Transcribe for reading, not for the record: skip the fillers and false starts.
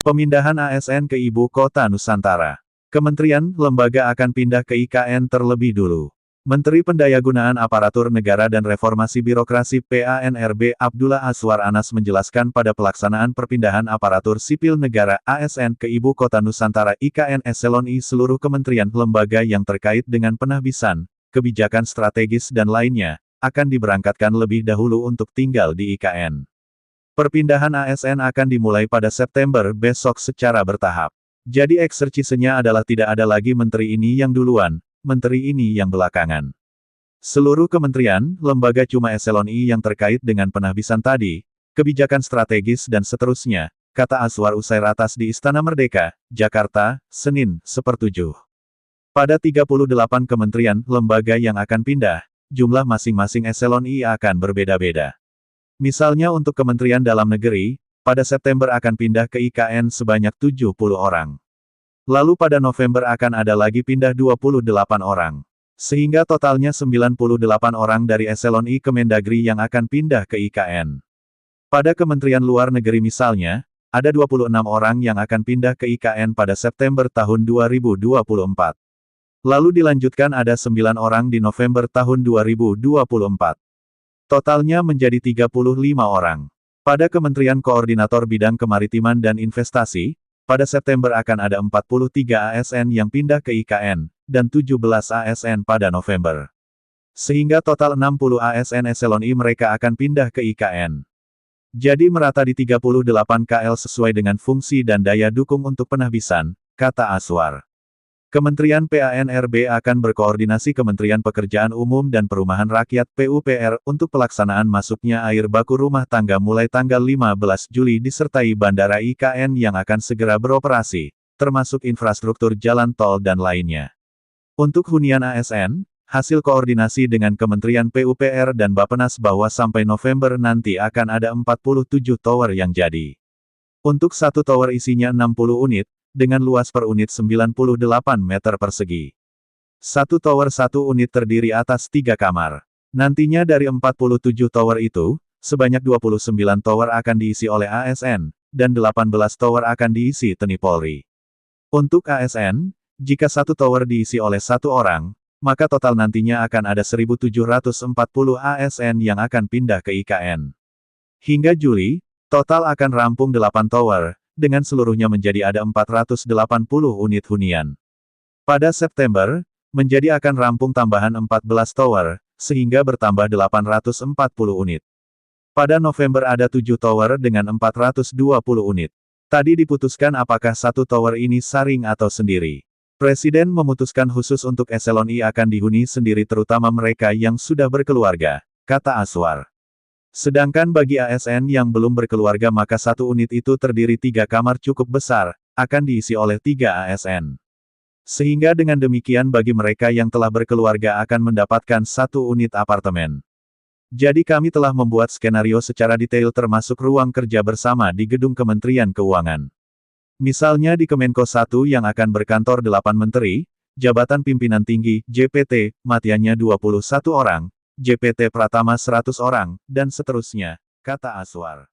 Pemindahan ASN ke Ibu Kota Nusantara. Kementerian, lembaga akan pindah ke IKN terlebih dulu. Menteri Pendayagunaan Aparatur Negara dan Reformasi Birokrasi (PANRB) Abdullah Azwar Anas menjelaskan pada pelaksanaan perpindahan aparatur sipil negara (ASN) ke Ibu Kota Nusantara (IKN Eselon I) seluruh kementerian lembaga yang terkait dengan penahbisan, kebijakan strategis dan lainnya, akan diberangkatkan lebih dahulu untuk tinggal di IKN. Perpindahan ASN akan dimulai pada September besok secara bertahap. Jadi eksercisenya adalah tidak ada lagi menteri ini yang duluan, menteri ini yang belakangan. Seluruh kementerian, lembaga cuma Eselon I yang terkait dengan penahbisan tadi, kebijakan strategis dan seterusnya, kata Azwar usai ratas di Istana Merdeka, Jakarta, Senin, 1/7. Pada 38 kementerian, lembaga yang akan pindah, jumlah masing-masing Eselon I akan berbeda-beda. Misalnya untuk Kementerian Dalam Negeri, pada September akan pindah ke IKN sebanyak 70 orang. Lalu pada November akan ada lagi pindah 28 orang. Sehingga totalnya 98 orang dari Eselon I Kemendagri yang akan pindah ke IKN. Pada Kementerian Luar Negeri misalnya, ada 26 orang yang akan pindah ke IKN pada September tahun 2024. Lalu dilanjutkan ada 9 orang di November tahun 2024. Totalnya menjadi 35 orang. Pada Kementerian Koordinator Bidang Kemaritiman dan Investasi, pada September akan ada 43 ASN yang pindah ke IKN, dan 17 ASN pada November. Sehingga total 60 ASN Eselon I mereka akan pindah ke IKN. Jadi merata di 38 KL sesuai dengan fungsi dan daya dukung untuk penahbisan, kata Azwar. Kementerian PANRB akan berkoordinasi Kementerian Pekerjaan Umum dan Perumahan Rakyat (PUPR) untuk pelaksanaan masuknya air baku rumah tangga mulai tanggal 15 Juli disertai bandara IKN yang akan segera beroperasi, termasuk infrastruktur jalan tol dan lainnya. Untuk hunian ASN, hasil koordinasi dengan Kementerian PUPR dan Bappenas bahwa sampai November nanti akan ada 47 tower yang jadi. Untuk satu tower isinya 60 unit, dengan luas per unit 98 meter persegi. Satu tower satu unit terdiri atas 3 kamar. Nantinya dari 47 tower itu, sebanyak 29 tower akan diisi oleh ASN, dan 18 tower akan diisi TNI Polri. Untuk ASN, jika satu tower diisi oleh 1 orang, maka total nantinya akan ada 1.740 ASN yang akan pindah ke IKN. Hingga Juli, total akan rampung 8 tower, dengan seluruhnya menjadi ada 480 unit hunian. Pada September, menjadi akan rampung tambahan 14 tower, sehingga bertambah 840 unit. Pada November ada 7 tower dengan 420 unit. Tadi diputuskan apakah satu tower ini saring atau sendiri. Presiden memutuskan khusus untuk Eselon I akan dihuni sendiri terutama mereka yang sudah berkeluarga, kata Azwar. Sedangkan bagi ASN yang belum berkeluarga maka satu unit itu terdiri 3 kamar cukup besar, akan diisi oleh 3 ASN. Sehingga dengan demikian bagi mereka yang telah berkeluarga akan mendapatkan 1 unit apartemen. Jadi kami telah membuat skenario secara detail termasuk ruang kerja bersama di gedung Kementerian Keuangan. Misalnya di Kemenko 1 yang akan berkantor 8 menteri, jabatan pimpinan tinggi, JPT, matiannya 21 orang, JPT Pratama 100 orang, dan seterusnya, kata Azwar.